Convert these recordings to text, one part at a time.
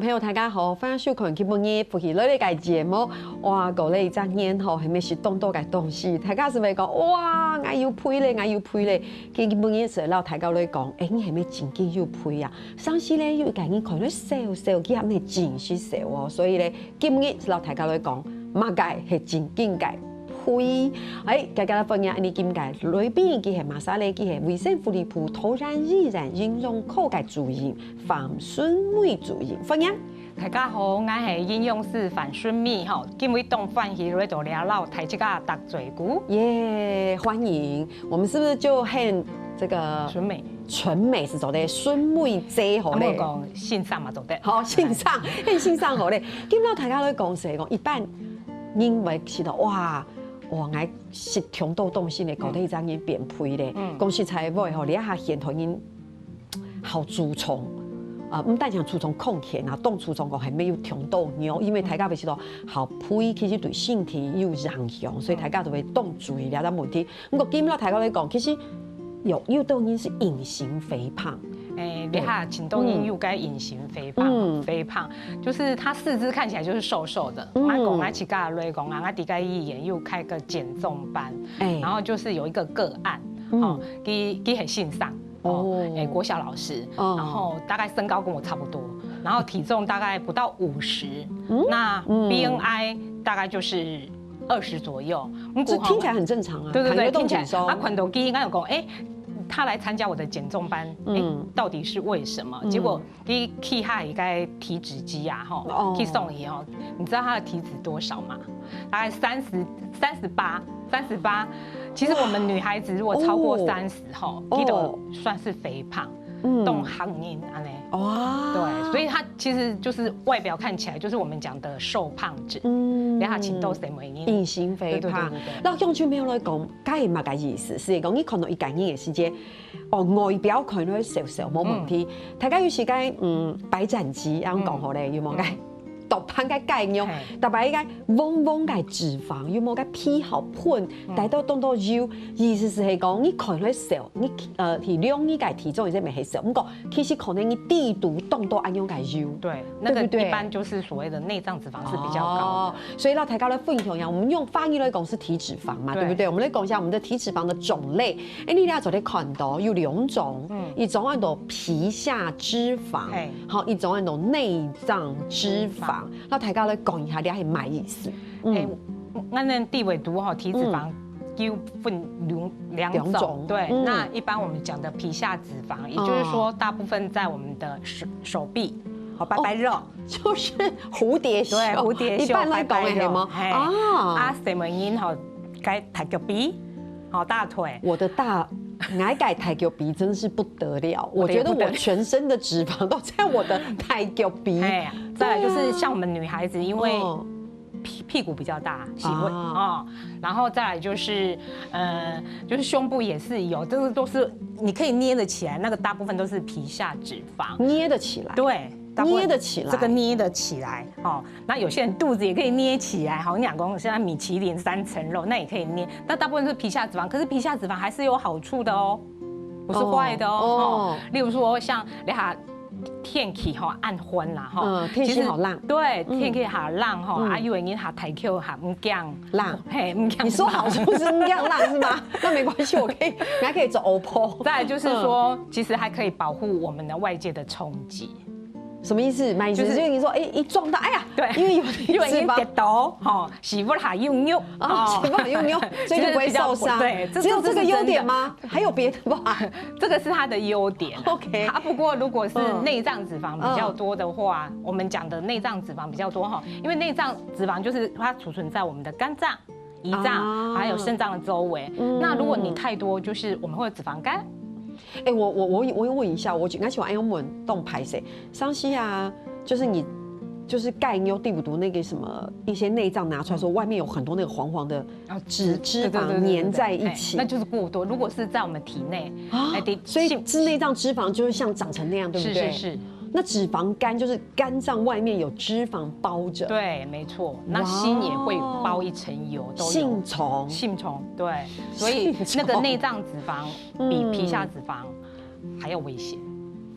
众朋友，大家好，欢迎收看今日福喜乐的个节目。哇，过了一整年吼，还没是动多个东西，大家是咪讲哇，我有配咧，我有配咧。今日是老大家咧讲，你还没真正有配啊？上次咧又讲你看咧笑，佢还没真是笑哦。所以咧，今日是老大家咧讲，马界系真正界。配，大家分享你今屆裏邊佢係馬莎咧，佢係衛生福利部土然自然應用科嘅主任范順美主任分享。大家好，我係應用師范順美吼，今日當歡喜嚟到聊聊台這個大嘴骨。耶，歡迎！我們是不是就很這個純美是做的順美姐好咧？講線上嘛做得。好，線上，線上好咧。今日大家都講誰講？一般因為知道哇。哇！我食強多東西咧，搞得一張已經變配咧。講實在話吼，你一下現頭已經好注重唔單止注重空氣啊，當注重個係沒有強多牛，因為大家會知道好配其實對身體有影響，所以大家就會當注意了啲問題。不過今日大家嚟講，其實有當然是隱形肥胖。你看秦東英又該隱形肥胖，肥胖就是他四肢看起來就是瘦瘦的。我講我去甲瑞講啊，我第個醫院又開個減重班，然後就是有一個個案，哦，佢很線上，國小老師，然後大概身高跟我差不多，然後體重大概不到50，那 BMI 大概就是20左右，這聽起來很正常啊，對對對，聽起來，啊，看到佢應該有講，他來參加我的減重班，到底是為什麼？結果你去他一個體脂機啊，吼，去送你哦，你知道他的體脂多少嗎？大概38。其實我們女孩子如果超過30吼，你都算是肥胖，動行音安尼。哇，對，所以它其實就是外表看起來就是我們講的瘦胖子，你下前都什麼音？隱形肥胖。那用句沒有來講，梗係乜嘅意思？是講你看到一間嘢時間，外表看到瘦瘦冇問題，大家有時間擺戰機咁講好咧，有冇嘅？毒品嘅概念，特別係旺旺嘅脂肪，有冇嘅皮好胖，帶到當到腰，意思是講你看到瘦，你體量你嘅體重亦都未係瘦，不過其實可能你低度當到安樣嘅腰，對，那個一般就是所謂的內臟脂肪是比較高的，所以呢，大家來分享一下，我們用法語來講是體脂肪嘛，對不對？我們來講一下我們的體脂肪的種類，你哋就嚟看到有2種，一種叫做皮下脂肪，好，一種叫做內臟脂肪。那大家來講一下，你係乜意思？我哋地位讀哈體脂肪又分兩種，對。那一般我們講的皮下脂肪，也就是說大部分在我們的手臂，白白肉，就是蝴蝶袖，對，蝴蝶袖，一般來講係嗎？什麼因哈？該大腳臂，大腿。我的矮改抬腳鼻真是不得了，我覺得我全身的脂肪都在我的抬腳鼻。再來就是像我們女孩子，因為屁股比較大，喜歡然後再來就是就是胸部也是有，這個都是你可以捏得起來，那個大部分都是皮下脂肪，捏得起來，對。捏得起來，這個捏得起來，那有些人肚子也可以捏起來，好，你講現在米其林3層肉，那也可以捏，但大部分是皮下脂肪，可是皮下脂肪還是有好處的哦，不是壞的哦，例如說像你下天氣暗昏啦，天氣好冷，對，天氣好冷因為你下體口下唔降冷，唔降，你說好處是唔降冷是嗎？那沒關係，我還可以做 OPPO。再來就是說，其實還可以保護我們的外界的衝擊。什麼意思？就是你說，一撞到，哎呀，對，因為有脂肪跌倒，洗不下用用，洗不下用用，所以就不會受傷。對，只有這個優點嗎？還有別的吧？這個是它的優點。OK。不過如果是內臟脂肪比較多的話，我們講的內臟脂肪比較多哈，因為內臟脂肪就是它儲存在我們的肝臟、胰臟還有腎臟的周圍。那如果你太多，就是我們會有脂肪肝。我問一下，我應該喜歡安問動拍攝，上次啊，就是你就是鈣妞地不毒那個什麼一些內臟拿出來說，外面有很多那個黃黃的脂肪粘在一起，那就是過多。如果是在我們體內所以是內臟脂肪就會像長成那樣，對不對？是。那脂肪肝就是肝臟外面有脂肪包着，對，沒錯。那心也會包一層油，都有性蟲，對。所以那個內臟脂肪比皮下脂肪還要危險。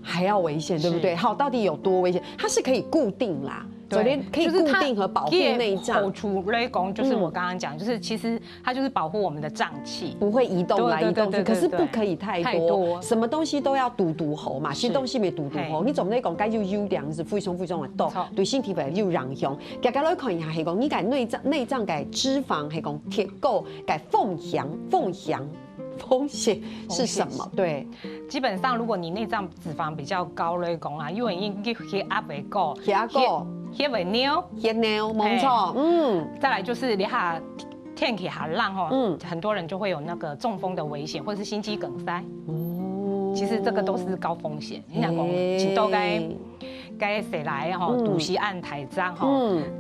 还要危险，对不对？好，到底有多危险？它是可以固定啦。首先可以固定和保护内脏。口除类功就是我刚刚讲，就是其实它就是保护我们的脏器，不会移动来移动去。可是不可以太多，什么东西都要堵喉嘛。其实东西没堵喉，你总得讲该就优良是非常非常的多，对身体有影响。大家来看一下，係講你嘅內臟嘅脂肪係講鐵構嘅風險是什麼？對，基本上如果你內臟脂肪比較高來講啊，因為已經血壓未高，血會尿，沒錯，再來就是你下天氣下冷吼，很多人就會有那個中風的危險，或者是心肌梗塞。其實這個都是高風險。你講請都該誰來哈？肚臍按台章哈，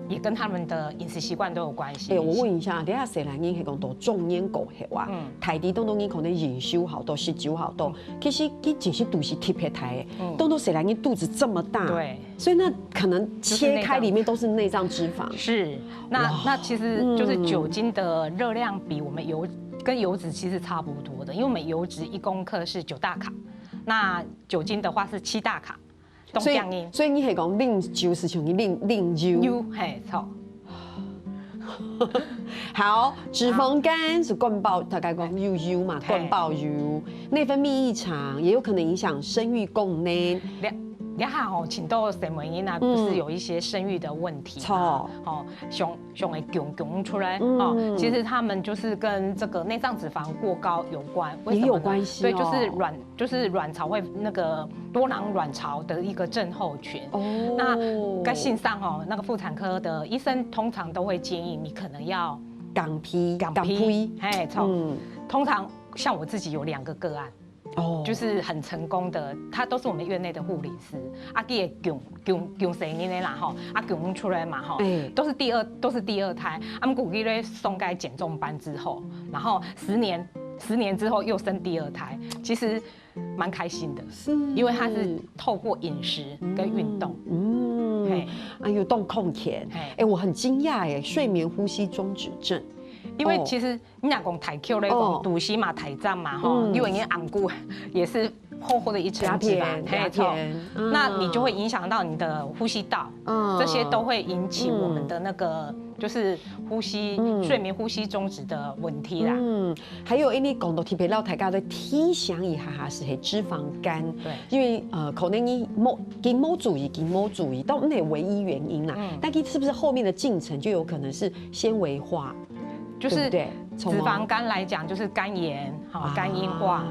也跟他們的飲食習慣都有關係。我問一下，等下誰來人係講到中年過後啊，台地當人可能營收好多，19好多，其實佢只是肚臍貼喺台嘅，當誰來人肚子這麼大，對，所以那可能切開裡面都是內臟脂肪。是，那其實就是酒精的熱量比我們跟油脂其實差不多的，因為我們油脂1公克是9大卡，那酒精的話是7大卡。所以你係講啉酒是像啉油，嘿，錯。好，脂肪肝是灌爆，大概講油嘛，灌爆油，內分泌異常，也有可能影響生育功能。你看哦，請到什麼因啊？不是有一些生育的問題嗎？哦，熊會拱出來哦。其實他們就是跟這個內臟脂肪過高有關，也有關係。對，就是卵巢會那個多囊卵巢的一個症候群。哦。那在性上哦，那個婦產科的醫生通常都會建議你可能要港批，哎，通常像我自己有2個個案。就是很成功的，他都是我們院內的護理師，佢也供成年的啦吼，供出來嘛吼，都是第二胎，佢估計咧送該減重班之後，然後10年之後又生第2胎，其實蠻開心的，因為他是透過飲食跟運動，有動控前，我很驚訝耶，睡眠呼吸中止症。因為其實你若講太 Q 咧，講肚臍嘛、台臟嘛，吼，因為你昂骨也是厚厚的一層脂肪，沒錯，那你就會影響到你的呼吸道，這些都會引起我們的那個就是呼吸、睡眠呼吸中止的問題啦。還有你講到特別老大家都提醒一下是脂肪肝，對，因為可能你冇注意，都唔係唯一原因啦。但係是不是後面的進程就有可能是纖維化？就是脂肪肝來講，就是肝炎、肝硬化，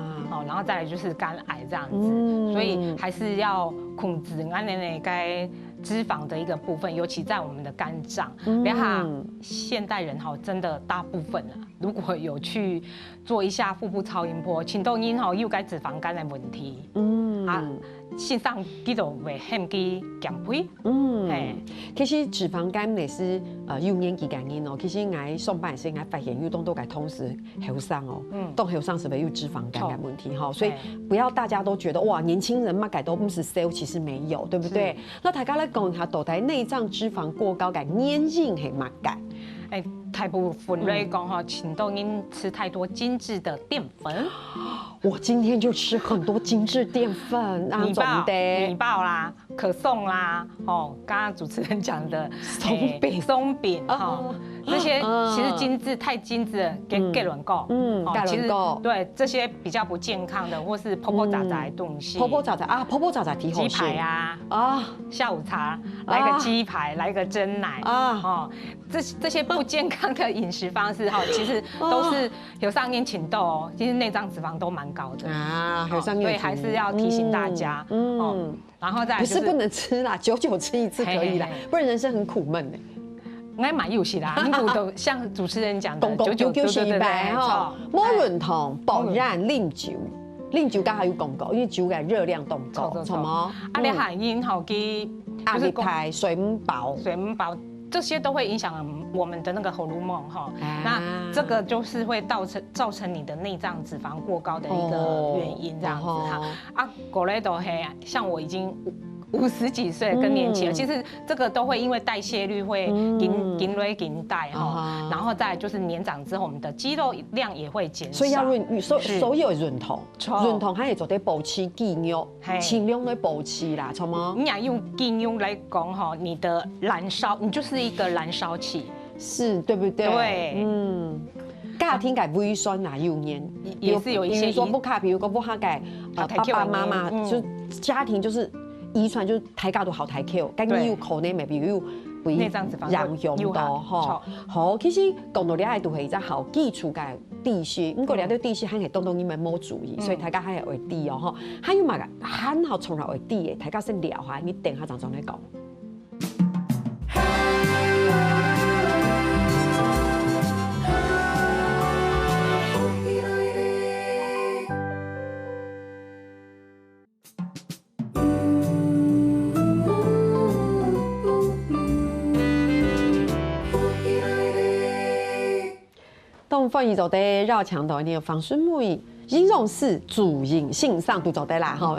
然後再來就是肝癌這樣子，所以還是要控制那該脂肪的一個部分，尤其在我們的肝臟。然後現代人真的大部分啦，如果有去做一下腹部超音波，請都有該脂肪肝的問題。線上佢就會很去減肥。其實脂肪肝也是幼年期原因哦。其實我上班時我發現有當都該同時後生哦，當後生是不是有脂肪肝的問題哈？所以不要大家都覺得哇，年輕人嘛改都不是 sell， 其實沒有，對不對？那大家來講一下，到底內臟脂肪過高嘅原因係乜嘢？大部分來講哈，請都因吃太多精緻的澱粉。我今天就吃很多精緻澱粉，米爆啦、可頌啦，剛剛主持人講的鬆餅，這些其實精緻太精緻了，給亂講。其實對這些比較不健康的，或是婆雜的東西。婆雜挺好吃。雞排啊，下午茶來個雞排，來個蒸奶啊，這些不健康的飲食方式其實都是有上年請豆哦，其實內臟脂肪都蠻高的啊，所以還是要提醒大家然後再來不是不能吃啦，久久吃一次可以啦，不然人生很苦悶的。我蠻有戲啦，你都像主持人講的，久洗白哈，冇潤糖、保養、啉酒加還有廣告，因為酒嘅熱量都高，什麼？你含飲好嘅壓力太水唔飽。這些都會影響我們的那個荷爾蒙哈，那這個就是會造成你的內臟脂肪過高的一個原因，這樣子哈。過來都係，像我已經50几岁更年期了，其实这个都会因为代谢率会紧累紧带哈，然后再来就是年长之后，我们的肌肉量也会减少，所以要所有润筒还会做啲保持肌肉，尽量来保持啦，错吗？你用肌肉来讲哈，你的燃烧，你就是一个燃烧器，是对不对？对，家庭嘅胃酸哪有年也是有一些，比如说不卡，比如说不哈嘅爸爸妈妈就家庭就是遗传，就是大家都好大 Q， 咁你有可能咪比如會讓用到吼。好，其實講到呢係都係一個好基礎嘅知識，不過呢啲知識係當當你們冇注意，所以大家係會知哦吼。還有嘛個很好從來會知嘅，大家先聊下，你等下陣再嚟講。东方伊做得绕墙头，你有防水妹形容是主营性上都做得啦吼。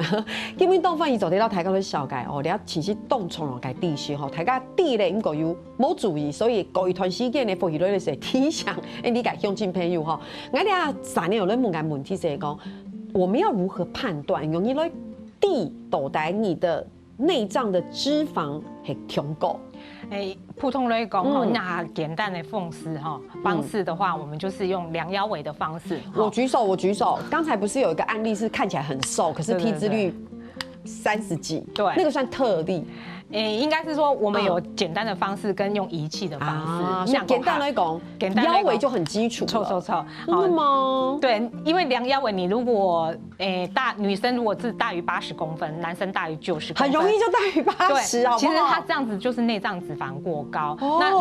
因為東方伊做得到大家都了解哦，你要其實動從落嘅知識吼，大家啲咧唔過有冇注意，所以過一段時間咧，福喜女咧提倡，你嘅鄉親朋友吼，我哋啊3年有咧問個問題就係講，我們要如何判斷用你來地到底你的內臟的脂肪係強高？普通來講哈，那簡單的方式的話，我們就是用量腰圍的方式。我舉手。剛才不是有一個案例是看起來很瘦，可是體脂率30幾，對，那個算特例。應該是說我們有簡單的方式跟用儀器的方式。那簡單來講，腰圍就很基礎。錯。真的嗎？對，因為量腰圍，你如果女生如果是大於80公分，男生大於90公分，很容易就大於80啊。其實它這樣子就是內臟脂肪過高。那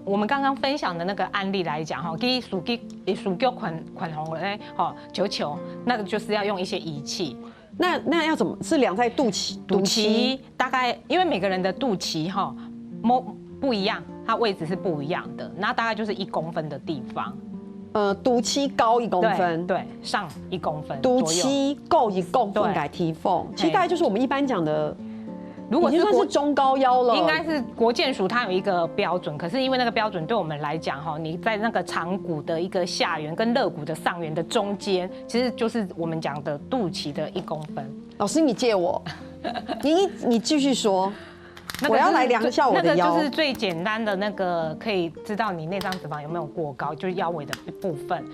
我們剛剛分享的那個案例來講哈，給屬腳捆紅嘞，哈球，那個就是要用一些儀器。那要怎麼？是量在肚臍大概，因為每個人的肚臍哈不一樣，它位置是不一樣的，那大概就是1公分的地方。肚臍高1公分，對，上1公分，肚臍夠1公分嘅體縫，其實大概就是我們一般講的。如果算是中高腰了，應該是國健署它有一個標準，可是因為那個標準對我們來講哈，你在那個長骨的一個下緣跟肋骨的上緣的中間，其實就是我們講的肚臍的1公分。老師，你借我，你繼續說。我要來量一下我的腰。那個就是最簡單的那個，可以知道你內臟脂肪有沒有過高，就是腰圍的部分。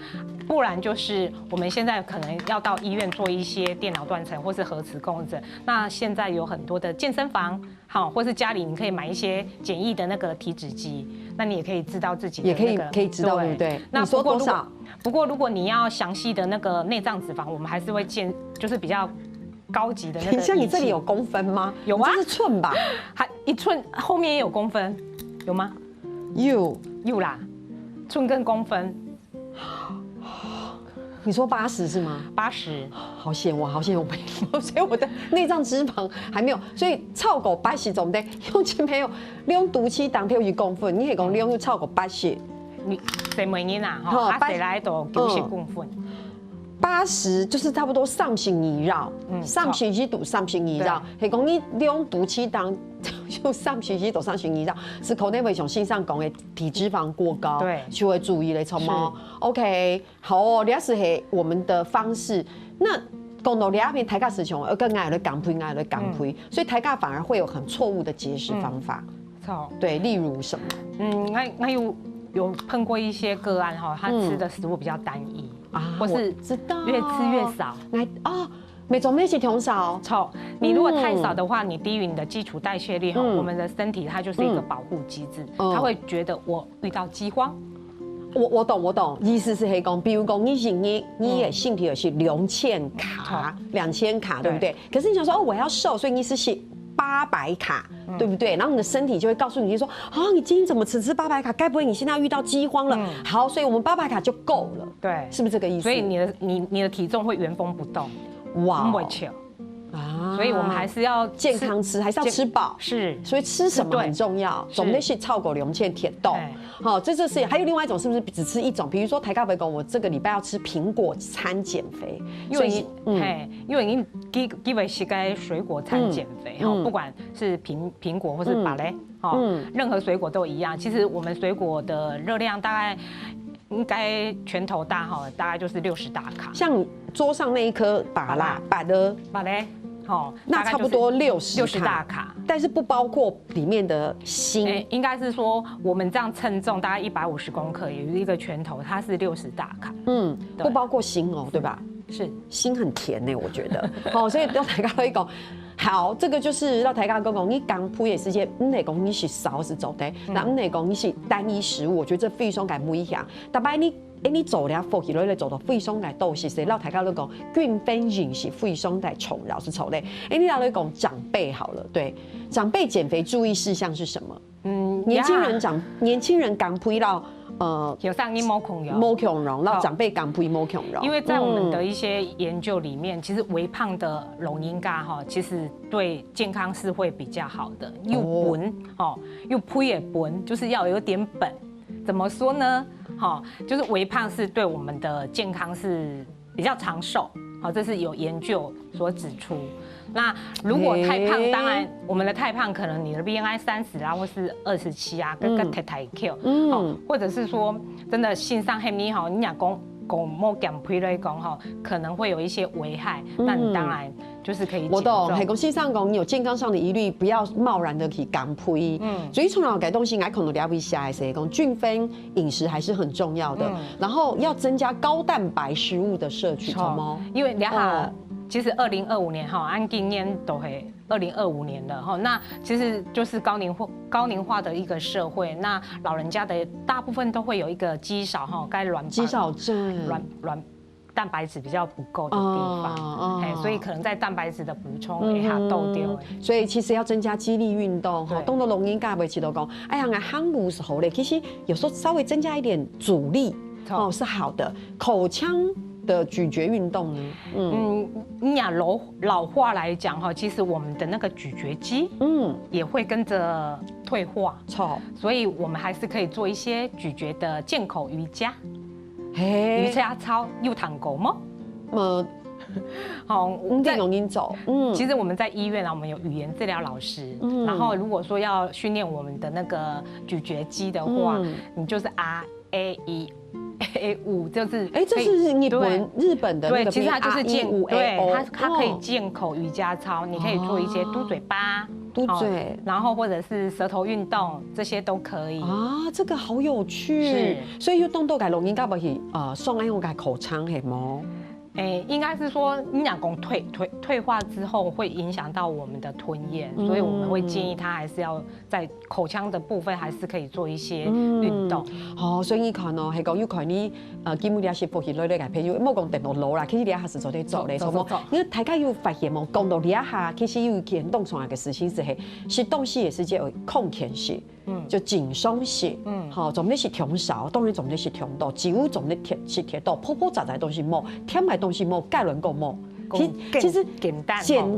不然就是我們現在可能要到醫院做一些電腦斷層或是核磁共振。那現在有很多的健身房，好，或是家裡你可以買一些簡易的那個體脂機，那你也可以知道自己的那個可以知道，對不對？那說多少？不過如果你要詳細的那個內臟脂肪，我們還是會就是比較高級的那個。像你這裡有公分嗎？有啊，這是寸吧？還1寸後面也有公分，有嗎？有啦，寸跟公分。你說80是嗎？80。好險我沒有，所以我的內臟脂肪還沒有，所以超過80總得用親朋友用肚臍當跳1公分，你係講用超過80。你誰每年啊？哈，誰來都90公分。80就是差不多3成以繞，3成幾度3成以繞，係講你用肚臍當就3成幾度3成以繞，是可能會像線上講的體脂肪過高，對，就會注意嘞，錯嗎 ？OK， 好哦，呢是我們的方式。那講到呢邊大家時常跟愛來講配，所以大家反而會有很錯誤的節食方法。對，例如什麼？我有碰過一些個案哈，他吃的食物比較單一。或是越吃越少，每種類型挺少。你如果太少的話，你低於你的基礎代謝率哈，我們的身體它就是一個保護機制，它會覺得我遇到饑荒。我懂，意思是係講，比如講你的身體有是2000卡，對不對？可是你想說我要瘦，所以你是800卡，對不對？然後你的身體就會告訴你說，你今天怎麼只吃800卡？該不會你現在遇到饑荒了？好，所以我們800卡就夠了。對，是不是這個意思？所以你的體重會原封不動。哇，啊，所以我们还是要健康吃，还是要吃饱。是，所以吃什么很重要。总那些超狗龙芡铁豆，好，这是还有另外一种，是不是只吃一种？比如说台咖肥公，我这个礼拜要吃苹果餐减肥，因为你基本是该水果餐减肥，不管是苹果或是芭蕾，任何水果都一样。其实我们水果的热量大概应该拳头大哈，大概就是60大卡。像桌上那一颗芭蕾，那差不多60大卡，但是不包括里面的锌。应该是说我们这样称重大概150公克，有一个拳头，它是60大卡。不包括锌哦，对吧？是，锌很甜呢，我觉得。好，所以大家可以讲。好，这个就是让大家讲，你刚配的时间，唔系讲你是少是做的，那唔系讲你是单一食物，我觉得这费用该不一样。大摆你做了福气，你做到费用来都是谁？让大家都讲，均分饮食费用来重饶是错的。你老来讲长辈好了，对，长辈减肥注意事项是什么？年轻人刚配到。有上一摸恐龙，然后长辈刚配摸恐龙。因为在我们的一些研究里面，其实微胖的龙应该其实对健康是会比较好的，又本又配也本，就是要有点本。怎么说呢？就是微胖是对我们的健康是比较长寿，这是有研究所指出。那如果太胖，当然我们的太胖可能你的 BMI 30啊，或是27啊，跟太 Q， 或者是说真的性上黑你你讲讲莫减肥来讲可能会有一些危害，那你当然就是可以。我懂，系讲性上讲你有健康上的疑虑，不要贸然的去减肥。所以从老改东西，我可能了解一下，是讲均分饮食还是很重要的，然后要增加高蛋白食物的摄取，好吗？因为其实2025年按今年都会2025年了那其实就是高龄化的一个社会，那老人家的大部分都会有一个肌少该肌少症，卵蛋白质比较不够的地方，所以可能在蛋白质的补充会下豆丢。所以其实要增加肌力运动动作龙音嘎不起都讲，哎呀，俺汉骨是好嘞，其实有时候稍微增加一点阻力是好的，口腔的咀嚼运动呢？你讲老化来讲其实我们的那个咀嚼肌，也会跟着退化，所以我们还是可以做一些咀嚼的健口瑜伽，瑜伽操又弹狗吗？在容易走。其实我们在医院我们有语言治疗老师，然后如果说要训练我们的那个咀嚼肌的话，你就是 RAE5就是，这是日本的那个，其实它就是它可以健口瑜伽操，你可以做一些嘟嘴巴、嘟嘴，然后或者是舌头运动，这些都可以啊。这个好有趣，所以要动改容易搞不起送用改口腔系吗？应该是说你讲讲退化之后会影响到我们的吞咽，所以我们会建议他还是要在口腔的部分还是可以做一些运动。所以你看系讲要看你基本你是复习累累改，譬如莫讲电脑老啦，其实你还是做在做咧，因为大家有发现冇，讲到你下其实有行动上来个事情是东西也是有空闲性。就紧松些，总那是调少，当然总那是调到，几乎总那是调到，破破杂杂的东西冇，添买东西冇，盖伦够冇。其实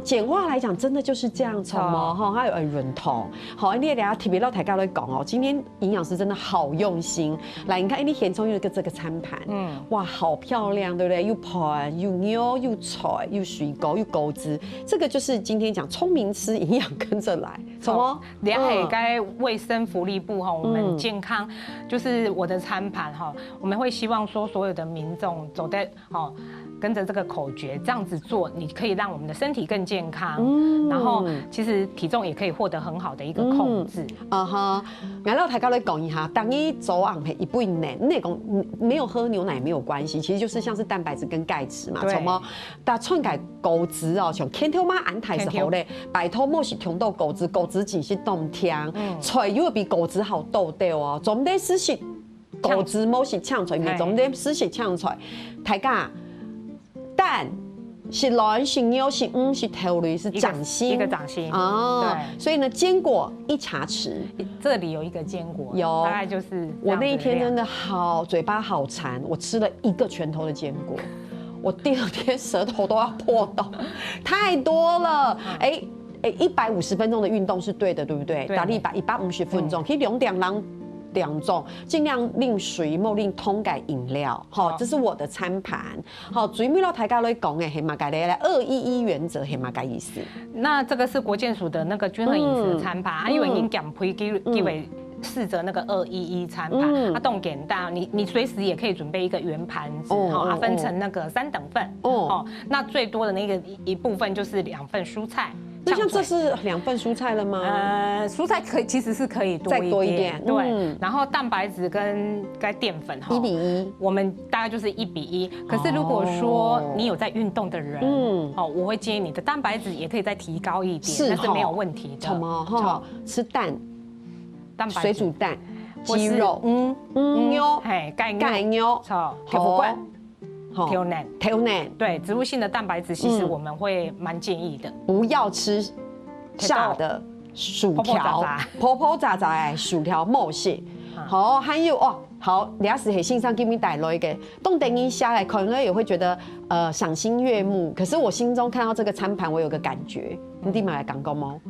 简化来讲，真的就是这样子嘛，还有润通。好，你等下特别到台高来讲今天营养师真的好用心。来，你看，你填充一个这个餐盘，哇，好漂亮，对不对？又盘又牛又菜又水果又果子，这个就是今天讲聪明吃，营养跟着来，什么？两海该卫生福利部我们健康就是我的餐盘我们会希望说所有的民众走在跟着这个口诀这样子做，你可以让我们的身体更健康，然后其实体重也可以获得很好的一个控制。俺老大家来讲一下，当你走昂配一杯奶，那种没有喝牛奶没有关系，其实就是像是蛋白质跟钙质嘛，什么但篡改果汁像天头妈安台是好嘞，拜托莫是穷豆果汁，果汁只是冻甜，菜又比果汁好豆豆哦，总得是果汁莫是呛出来，总得是呛出来，大家。蛋是卵是牛是是头类是掌心一个掌心对，所以呢坚果1茶匙，这里有一个坚果，有大概就是我那一天真的嘴巴好馋，我吃了1个拳头的坚果，我第2天舌头都要破洞，太多了。150分钟的运动是对的，对不对？打力150分钟，可以2种，尽量令水莫令通改饮料，好，这是我的餐盘。好，最尾老大家来讲的黑马改的211原则，黑马改意思。那这个是国健署的那个均衡饮食的餐盘，因为已经减配给为试着那个211餐盘，它动简大，你随时也可以准备一个圆盘子，它分成那个3等份，那最多的那个一部分就是2份蔬菜。那像这是2份蔬菜了吗？蔬菜其实是可以再多一点，对。然后蛋白质跟淀粉1比1，我们大概就是1比1。可是如果说你有在运动的人，我会建议你的蛋白质也可以再提高一点，那是没有问题的。什么？吃蛋白质、水煮蛋、鸡肉、牛、钙牛、铁不罐。挑奶，对，植物性的蛋白质，其实我们会蛮建议的，不要吃炸的薯条，泡炸的薯条冒险。好，还有好，俩时系线上给你带来一个，动等一下来，可能也会觉得赏心悦目。可是我心中看到这个餐盘，我有个感觉，你立马来讲讲吗？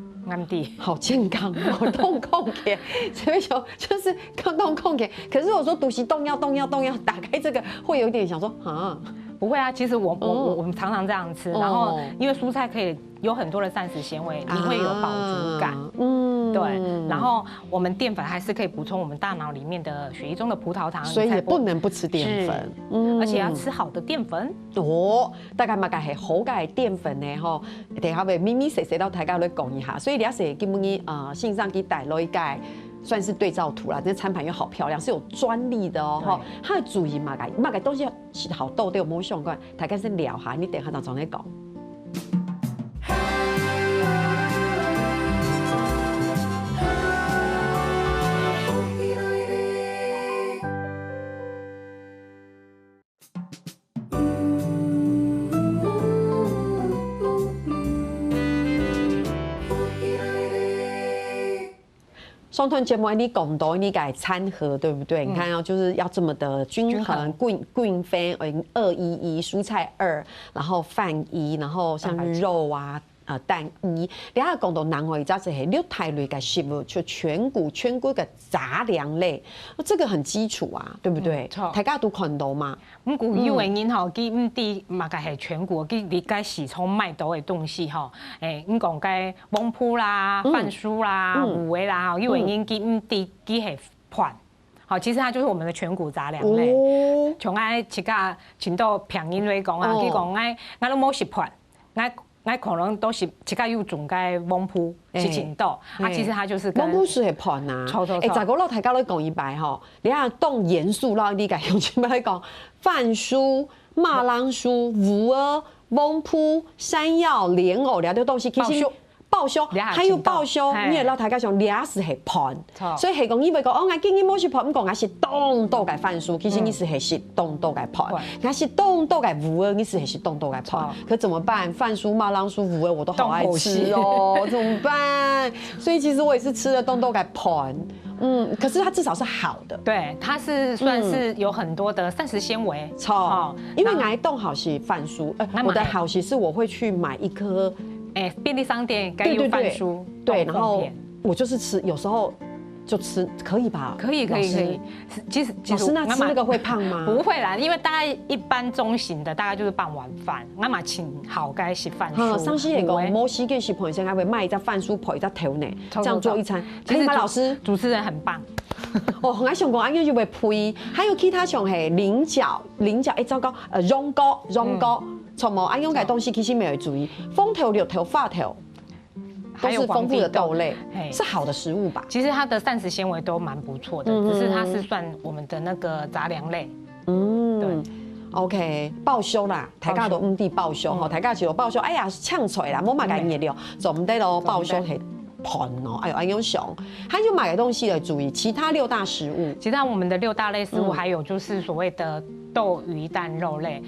好健康哦，动控给，所以就是动控给。可是我说毒席动药，打开这个会有点想说啊，不会啊，其实我们常常这样吃，然后因为蔬菜可以有很多的膳食纤维，你会有饱足感，对。然后我们淀粉还是可以补充我们大脑里面的血液中的葡萄糖，所以也不能不吃淀粉，而且要吃好的淀粉。大概嘛个系好嘅淀粉呢，吼，等下会咪咪细细到大家来讲一下。所以你要是基本上线上给带来一个算是对照图啦，这餐盘又好漂亮，是有专利的哦，哈。它的注意嘛个东西是好豆对有冇相关，大家先聊下，你等下再讲。双团节目你讲到你改餐盒对不对？你看哦，就是要这么的均衡，均分211蔬菜2，然后饭1，然后像肉啊。蛋1，你下讲到南回，就是6大类的食物，就全谷的杂粮类，这个很基础啊，对不对？大家都看到嘛。古有的人吼，佢啲嘛个系全谷，佢理解时常买到的东西吼，讲个翁铺啦、饭酥啦、五味啦，有的人佢啲系盘。好，其实它就是我们的全谷杂粮类。像爱吃个青岛平音来讲啊，佢讲我都冇食盘，我可能都是吃个有种个翁铺是青岛，其实它就是翁铺是系盘啊。再讲老大家都讲一摆吼，你看动元素老你家用什么来讲？饭酥、马铃薯、五鹅、翁铺、山药、莲藕了啲东西，其实。报销，还有报销，因为老大家想俩是系盘，所以系讲以为讲我今日冇食盘，唔讲我是冻豆嘅饭酥，其实你是系食冻豆嘅盘，我是冻豆嘅五鹅，你是系食冻豆嘅盘，可怎么办？饭酥、马铃薯、五鹅我都好爱吃哦，怎么办？所以其实我也是吃了冻豆嘅盘。可是它至少是好的，对，它是算是有很多的膳食纤维，因为癌冻好是饭酥，我的好是我会去买一颗。便利商店该有饭酥，对，然后我就是吃，有时候就吃，可以吧？可以。其实老师那吃那个会胖吗？不会啦，因为大概一般中型的大概就是半碗饭，我嘛请好该是饭酥。上次也讲，摩西跟小朋友现在会卖一只饭酥，配一只头呢，这样做一餐，可以吗？老师，主持人很棒。我想讲，安样就会配，还有其他像系菱角，糟糕，荣糕。什么安样嘅东西其实没有注意，风头、柳头、发头，都是丰富的豆类，是好的食物吧？其实它的膳食纤维都蛮不错的，只是它是算我们的那个杂粮类。对。OK， 报销啦，大家都地报销吼，大家就报销，哎呀，呛出来啦，冇买个热料，总得咯报销系。盘哦，哎呦，安永熊，还有买的东西的注意，其他6大食物，其他我们的6大类食物，还有就是所谓的豆、鱼、蛋、肉类。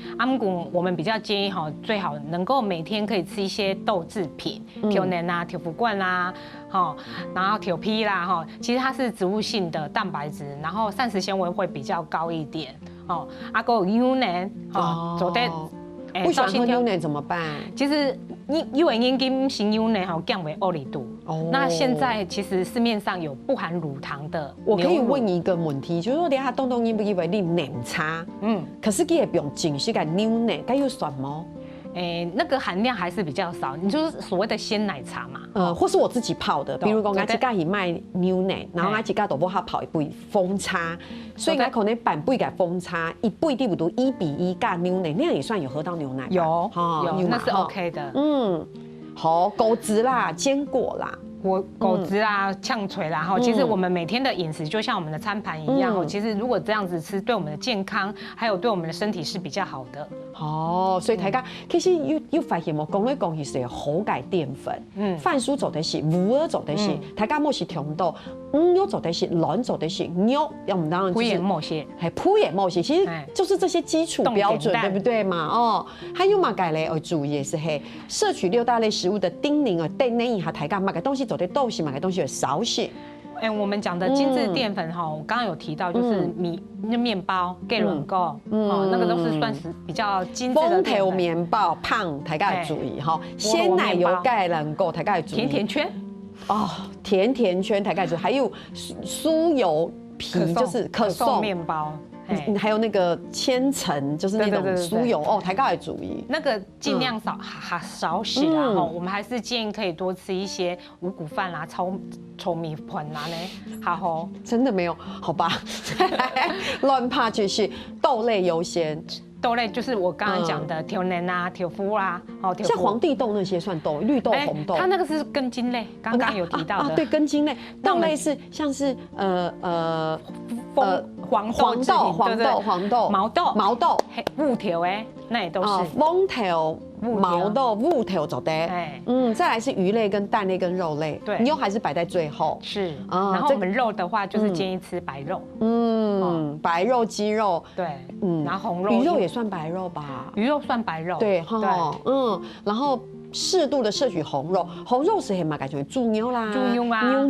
我们比较建议哈，最好能够每天可以吃一些豆制品，豆奶啊、豆腐罐啦，然后豆皮啦，哈，其实它是植物性的蛋白质，然后膳食纤维会比较高一点，个有牛奶，做得不喜欢喝牛奶怎么办？其实因为眼睛型牛奶哈降为欧里度。哦。那现在其实市面上有不含乳糖的。我可以问一个问题，就是说你下东东因不因为你奶茶，可是佢也不用进去个牛奶，该有酸吗？那个含量还是比较少，你就是所谓的鲜奶茶嘛，或是我自己泡的，比如讲我自己卖牛奶，然后我自己都不好泡一杯封叉，所以我可能半杯嘅封叉，一杯差不多1:1加牛奶，那样也算有喝到牛奶吧？有，那是 OK 的。好，果汁啦，坚果啦。果汁啊，呛水啦，哈，其实我们每天的饮食就像我们的餐盘一样，其实如果这样子吃，对我们的健康还有对我们的身体是比较好的。所以大家其实有发现冇，讲来讲去是好钙淀粉，饭酥做的是，鱼儿做的是，大家冇是听到，肉做的是，卵做的是，肉要唔当然就是某些，铺也某些，其实就是这些基础标准，对不对嘛？还有嘛，钙类要注意的是摄取6大类食物的叮咛对那一下大家买个东西做的豆是买个东西有少些。我们讲的精致淀粉哈，我刚刚有提到，就是面包、盖伦糕，那个都是算是比较精致的淀粉。丰头面包胖，大家要注意哈。鲜奶油盖伦糕，大家要注意。甜甜圈，甜甜圈，大家要注意。还有酥油皮，就是可颂面包。还有那个千层，就是那种酥油大家要注意。那个尽量少洗啦，我们还是建议可以多吃一些五谷饭啦、糙米粉啦呢。好，真的没有，好吧？乱怕就是豆类优先。豆类就是我刚刚讲的豆奶啊、豆腐啦，像皇帝豆那些算豆，绿豆、红豆。它那个是根茎类，刚刚有提到的。对，根茎类。豆类是像是黄豆、毛豆、木头那也都是。毛头、毛豆、木头做的。再来是鱼类、跟蛋类、跟肉类。对，牛还是摆在最后。是。然后我们肉的话，就是建议吃白肉。白肉、鸡肉。对。然后红肉。鱼肉也算白肉吧？鱼肉算白肉。对。然后。适度的摄取红肉，红肉是嘛，感觉猪牛啦、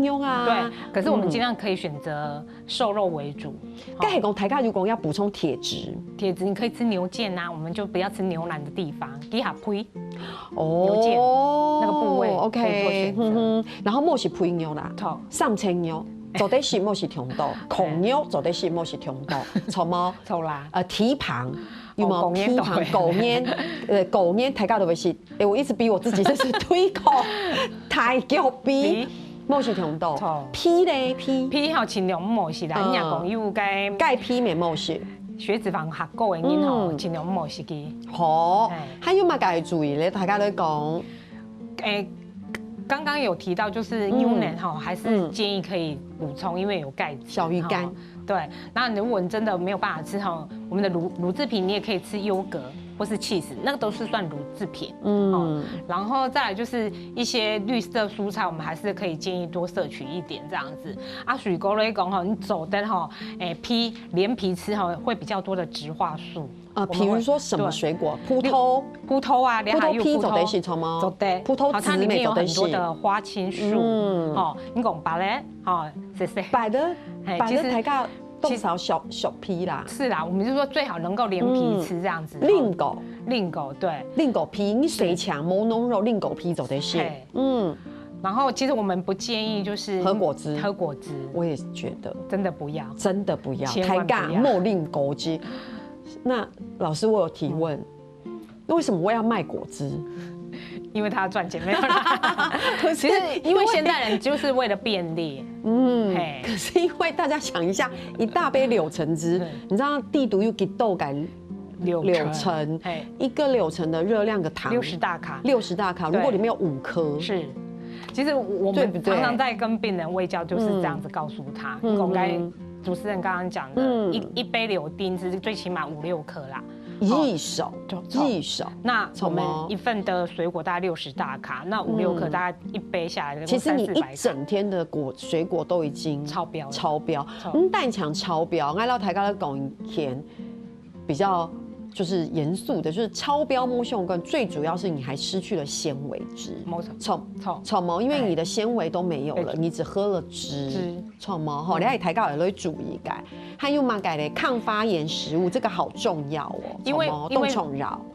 牛啊，对。可是我们尽量可以选择瘦肉为主。该系讲，大家如果要补充铁质，你可以吃牛腱啊，我们就不要吃牛腩的地方，底下配牛腱那个部位 ，OK，然后莫是配牛啦，上青牛。做的是莫是甜豆，孔牛做的是莫是甜豆，错吗？错啦。蹄膀有冇？蹄膀、狗面，狗面大家都会是，我一直逼我自己，就是推口太脚逼，莫是甜豆。皮嘞皮好尽量莫是啦，人家讲有钙皮没莫是。血脂肪合够的人吼，尽量莫是去。好，还有嘛该注意咧，大家都讲，刚刚有提到，就是牛奶哈，还是建议可以补充，因为有钙质。小鱼干。对，那如果你真的没有办法吃哈，我们的乳制品你也可以吃优格或是 cheese， 那个都是算乳制品。然后再来就是一些绿色蔬菜，我们还是可以建议多摄取一点这样子。水果类讲哈，你走的哈，连皮吃哈，会比较多的植化素。比如说什么水果？葡萄啊，葡萄皮做的是什么？做的。葡萄它里面有很多的花青素。你讲白嘞，谢谢。白的大家多少小皮啦？是啦，我们就说最好能够连皮吃这样子。令狗对。令狗皮，你谁强某农肉令狗皮做的是。然后其实我们不建议就是喝果汁，我也觉得真的不要，太尬莫令果汁。那老师，我有提问，为什么我要卖果汁？因为他要赚钱，没有啦。其实因为现代人就是为了便利。可是因为大家想一下，一大杯柳橙汁，你知道地毒又给豆改柳橙，一个柳橙的热量的糖60大卡，如果里面有5颗，是。其实我们常常在跟病人卫教，就是这样子告诉他，应该主持人刚刚讲的，一杯柳丁汁最起码5-6颗啦。一手。那我们一份的水果大概60大卡，那5-6颗大概一杯下来，其实你一整天的水果都已经超标。蛋强超标，按照大家的讲甜比较就是严肃的，就是超标摸胸根，最主要是你还失去了纤维质。冇错，因为你的纤维都没有了，你只喝了汁。错吗？吼，你要提高也会注意改，还有嘛改的抗发炎食物，这个好重要哦。因为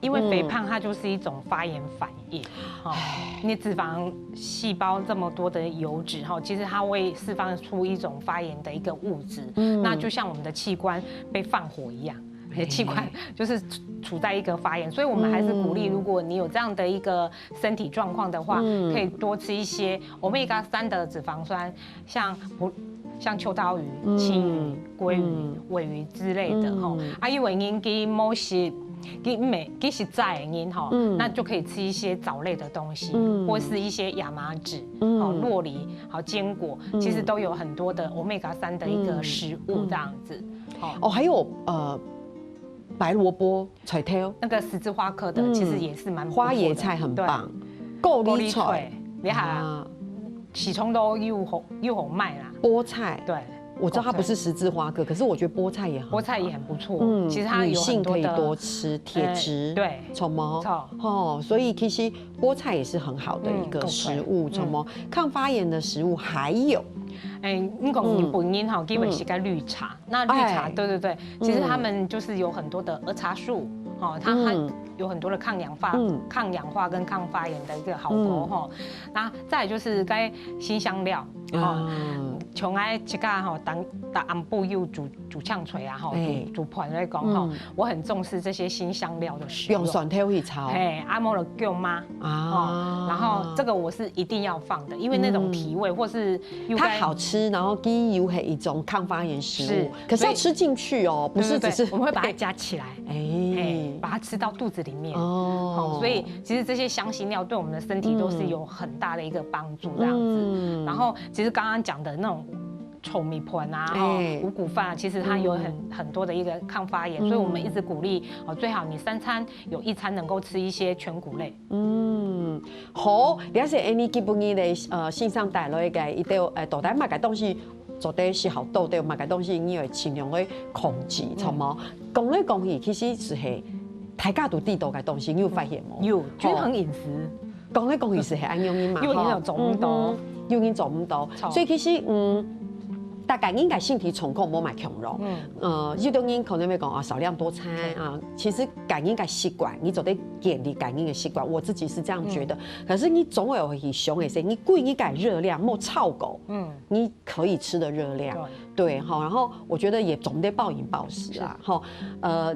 因为肥胖它就是一种发炎反应。你脂肪细胞这么多的油脂哈，其实它会释放出一种发炎的一个物质。那就像我们的器官被放火一样。你的器官就是处在一个发炎，所以我们还是鼓励，如果你有这样的一个身体状况的话，可以多吃一些Omega-3的脂肪酸，像秋刀鱼、青鱼、鲑鱼、尾鱼之类的哈。因为因给某些给实在的因哈，那就可以吃一些藻类的东西，或是一些亚麻籽、酪梨、坚果，其实都有很多的 Omega-3的一个食物这样子。还有白萝卜、菜头，那个十字花科的其实也是蛮花椰菜很棒，高丽菜，你看喜葱都又好卖啦，菠菜对。我知道它不是十字花科，可是我觉得菠菜也很不错。其实它女性可以多吃铁质，对，什么所以其实菠菜也是很好的一个食物，什么抗发炎的食物，还有。你讲日本人哈，基本是个绿茶。那绿茶，对，其实他们就是有很多的儿茶素，它有很多的抗氧化跟抗发炎的一个好果哈。那再来就是该辛香料像爱吃个打安布又煮呛锤啊煮盘来讲我很重视这些辛香料的使用。用蒜头去炒。阿莫的舅妈然后这个我是一定要放的，因为那种提味或是它好吃，然后鸡油是一种抗发炎食物，可是要吃进去哦，不是只是我们会把它加起来，把它吃到肚子里面所以其实这些香辛料对我们的身体都是有很大的一个帮助这样子。然后其实刚刚讲的那种臭米盆五谷饭其实它有很多的一个抗发炎，所以我们一直鼓励最好你3餐有1餐能够吃一些全谷类。好，了解你基本的线上带来嘅一啲到底买嘅东西。做啲是好多的，买嘅东西你要尽量去控制，错冇？讲来讲去，其实是大家都知道嘅东西，你有发现冇？有均衡饮食。讲来讲去是安样嘅嘛？因为你有做唔到，因为做唔到，所以其实大家应该身体状况冇买强弱。有的人可能会讲少量多餐其实感应该习惯，你做得建立感应的习惯，我自己是这样觉得。可是你总有去想的是，你贵你改热量莫超够，你可以吃的热量，对然后我觉得也总得暴饮暴食啊，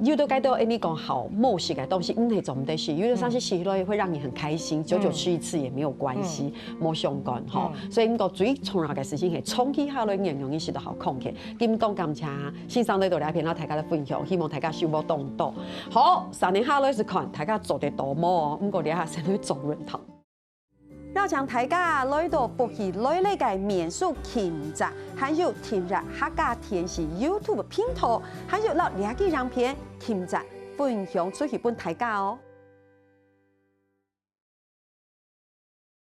有的该都你讲好某些个东西，那总得是，有的上些食落会让你很开心，久久吃一次也没有关系，冇相干所以你个最重要的事情是冲起下来营养是得好控制。今讲感谢线上呢度来片到大家的分享，希望大家收获多多。好，3年下来是看大家做得多么，不过你下先去做认同。要将大家来到福喜来嚟嘅民宿品质，还有添入客家电视 YouTube 频道，还有攞2个样片品质分享出去俾大家哦。